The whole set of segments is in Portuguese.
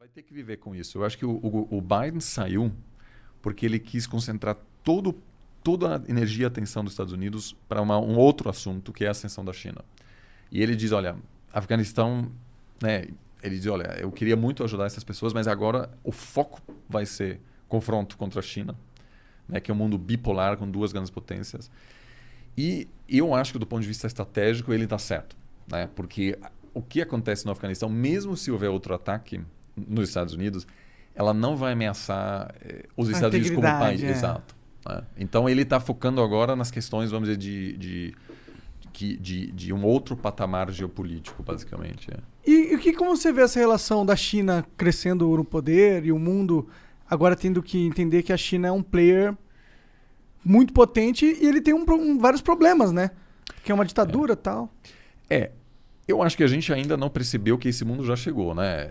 Vai ter que viver com isso. Eu acho que o Biden saiu porque ele quis concentrar toda a energia e atenção dos Estados Unidos para um outro assunto, que é a ascensão da China. E ele diz, olha, Afeganistão, né, ele diz, olha, eu queria muito ajudar essas pessoas, mas agora o foco vai ser confronto contra a China, né, que é um mundo bipolar com duas grandes potências. E eu acho que do ponto de vista estratégico ele está certo, né, porque o que acontece no Afeganistão, mesmo se houver outro ataque nos Estados Unidos, ela não vai ameaçar os Estados Unidos como país. Exato. Né? Então ele está focando agora nas questões, vamos dizer, de um outro patamar geopolítico, basicamente. E como você vê essa relação da China crescendo no poder e o mundo agora tendo que entender que a China é um player muito potente e ele tem vários problemas, né? Que é uma ditadura e tal. Eu acho que a gente ainda não percebeu que esse mundo já chegou, né?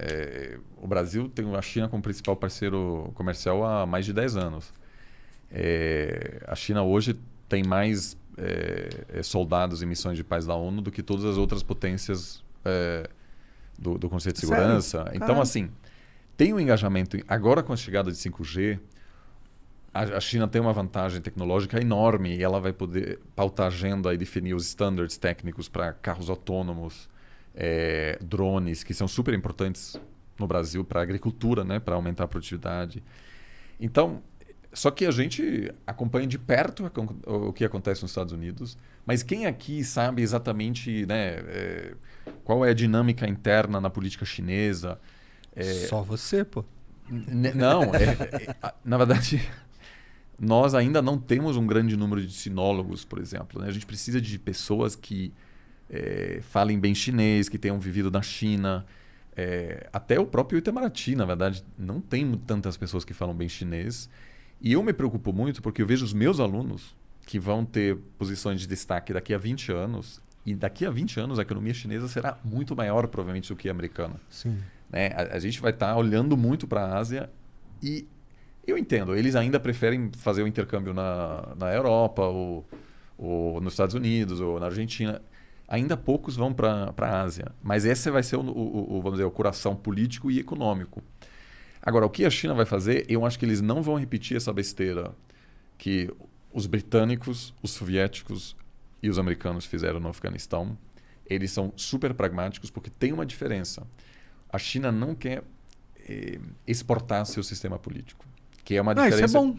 O Brasil tem a China como principal parceiro comercial há mais de 10 anos. A China hoje tem mais soldados em missões de paz da ONU do que todas as outras potências do Conselho de Segurança. Sério? Então, assim, tem um engajamento. Agora, com a chegada de 5G, a China tem uma vantagem tecnológica enorme e ela vai poder pautar a agenda e definir os standards técnicos para carros autônomos, drones, que são super importantes no Brasil para a agricultura, né, para aumentar a produtividade. Então, só que a gente acompanha de perto o que acontece nos Estados Unidos, mas quem aqui sabe exatamente, né, qual é a dinâmica interna na política chinesa? Só você, pô. Não, na verdade... Nós ainda não temos um grande número de sinólogos, por exemplo. Né? A gente precisa de pessoas que falem bem chinês, que tenham vivido na China. Até o próprio Itamaraty, na verdade, não tem tantas pessoas que falam bem chinês. E eu me preocupo muito porque eu vejo os meus alunos que vão ter posições de destaque daqui a 20 anos. E daqui a 20 anos a economia chinesa será muito maior, provavelmente, do que a americana. Sim. Né? A gente vai estar olhando muito para a Ásia e... Eu entendo, eles ainda preferem fazer o intercâmbio na Europa, ou nos Estados Unidos, ou na Argentina. Ainda poucos vão para a Ásia. Mas esse vai ser vamos dizer, o coração político e econômico. Agora, o que a China vai fazer, eu acho que eles não vão repetir essa besteira que os britânicos, os soviéticos e os americanos fizeram no Afeganistão. Eles são super pragmáticos porque tem uma diferença. A China não quer exportar seu sistema político. Que é uma diferença. Isso é bom.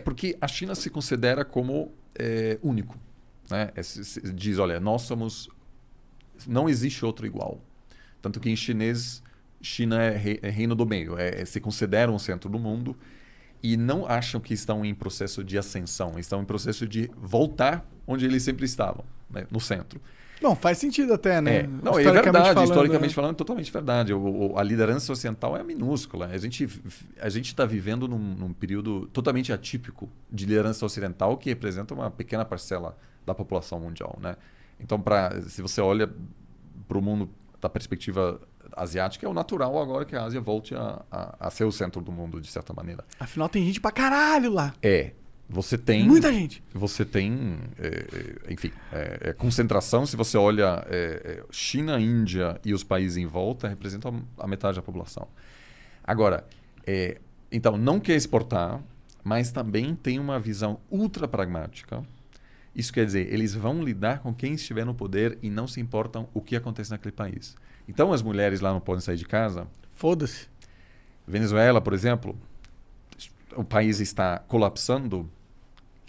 Porque a China se considera como único. Né? Diz, olha, nós somos... Não existe outro igual. Tanto que em chinês, China é reino do meio. Se consideram o centro do mundo e não acham que estão em processo de ascensão. Estão em processo de voltar onde eles sempre estavam, né? No centro. Bom, faz sentido até, né? Não, é verdade, historicamente falando, é totalmente verdade. A liderança ocidental é minúscula. A gente está vivendo num período totalmente atípico de liderança ocidental que representa uma pequena parcela da população mundial. Né? Então, se você olha para o mundo da perspectiva asiática, é o natural agora que a Ásia volte a ser o centro do mundo, de certa maneira. Afinal, tem gente pra caralho lá. Você tem... Muita gente. Você tem, enfim, concentração. Se você olha China, Índia e os países em volta, representam a metade da população. Agora, então, não quer exportar, mas também tem uma visão ultra pragmática. Isso quer dizer, eles vão lidar com quem estiver no poder e não se importam o que acontece naquele país. Então, as mulheres lá não podem sair de casa. Foda-se. Venezuela, por exemplo, o país está colapsando,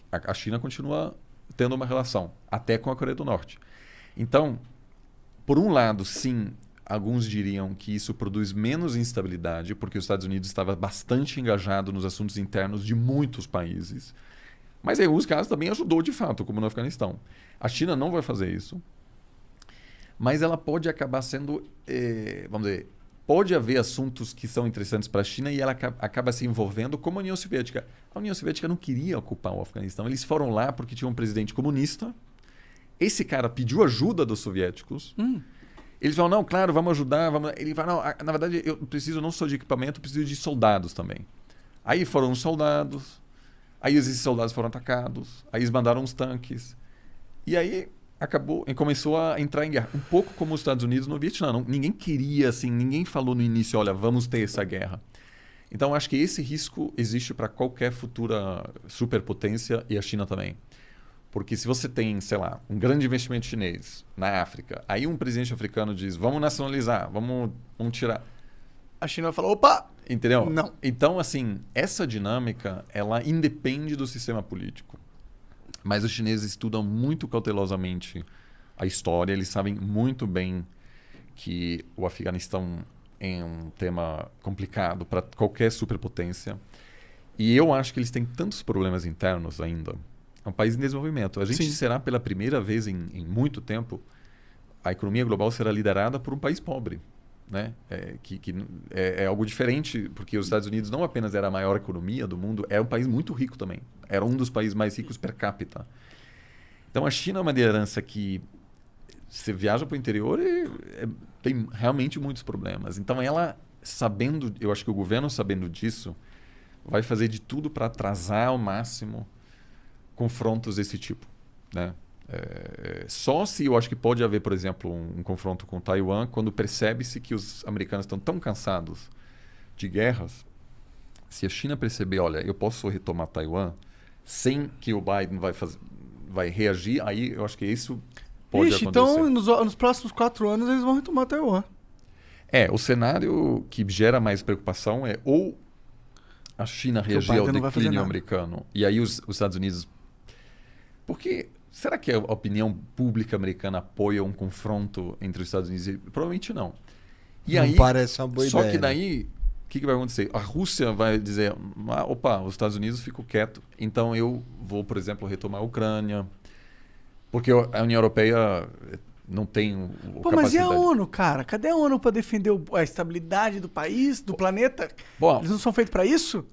a China continua tendo uma relação, até com a Coreia do Norte. Então, por um lado, sim, alguns diriam que isso produz menos instabilidade, porque os Estados Unidos estava bastante engajado nos assuntos internos de muitos países. Mas em alguns casos também ajudou de fato, como no Afeganistão. A China não vai fazer isso, mas ela pode acabar sendo, vamos dizer, pode haver assuntos que são interessantes para a China e ela acaba se envolvendo como a União Soviética. A União Soviética não queria ocupar o Afeganistão. Eles foram lá porque tinha um presidente comunista. Esse cara pediu ajuda dos soviéticos. Eles falam, não, claro, vamos ajudar. Ele fala, não, na verdade, eu preciso não só de equipamento, eu preciso de soldados também. Aí foram os soldados. Aí esses soldados foram atacados. Aí eles mandaram os tanques. E aí acabou e começou a entrar em guerra. Um pouco como os Estados Unidos no Vietnã. Ninguém queria, assim, ninguém falou no início, olha, vamos ter essa guerra. Então, acho que esse risco existe para qualquer futura superpotência e a China também. Porque se você tem, sei lá, um grande investimento chinês na África, aí um presidente africano diz, vamos nacionalizar, vamos tirar. A China vai falar, opa! Entendeu? Não. Então, assim, essa dinâmica, ela independe do sistema político. Mas os chineses estudam muito cautelosamente a história, eles sabem muito bem que o Afeganistão é um tema complicado para qualquer superpotência. E eu acho que eles têm tantos problemas internos ainda. É um país em desenvolvimento. A gente Sim. será, pela primeira vez em muito tempo, a economia global será liderada por um país pobre. Né? É algo diferente, porque os Estados Unidos não apenas era a maior economia do mundo, era um país muito rico também. Era um dos países mais ricos per capita. Então a China é uma liderança que você viaja para o interior e tem realmente muitos problemas. Então ela, sabendo, eu acho que o governo sabendo disso, vai fazer de tudo para atrasar ao máximo confrontos desse tipo, né? Só se eu acho que pode haver, por exemplo, um confronto com Taiwan quando percebe-se que os americanos estão tão cansados de guerras. Se a China perceber, olha, eu posso retomar Taiwan sem que o Biden vai reagir, aí eu acho que isso pode acontecer. Então nos próximos 4 anos eles vão retomar Taiwan. O cenário que gera mais preocupação é ou a China reagir ao declínio americano e aí os Estados Unidos... Porque será que a opinião pública americana apoia um confronto entre os Estados Unidos e... Provavelmente não. E não aí, parece uma boa ideia. Só que daí, o que vai acontecer? A Rússia vai dizer, opa, os Estados Unidos ficam quietos, então eu vou, por exemplo, retomar a Ucrânia, porque a União Europeia não tem Pô, mas e a ONU, cara? Cadê a ONU para defender a estabilidade do país, do planeta? Bom, eles não são feitos para isso?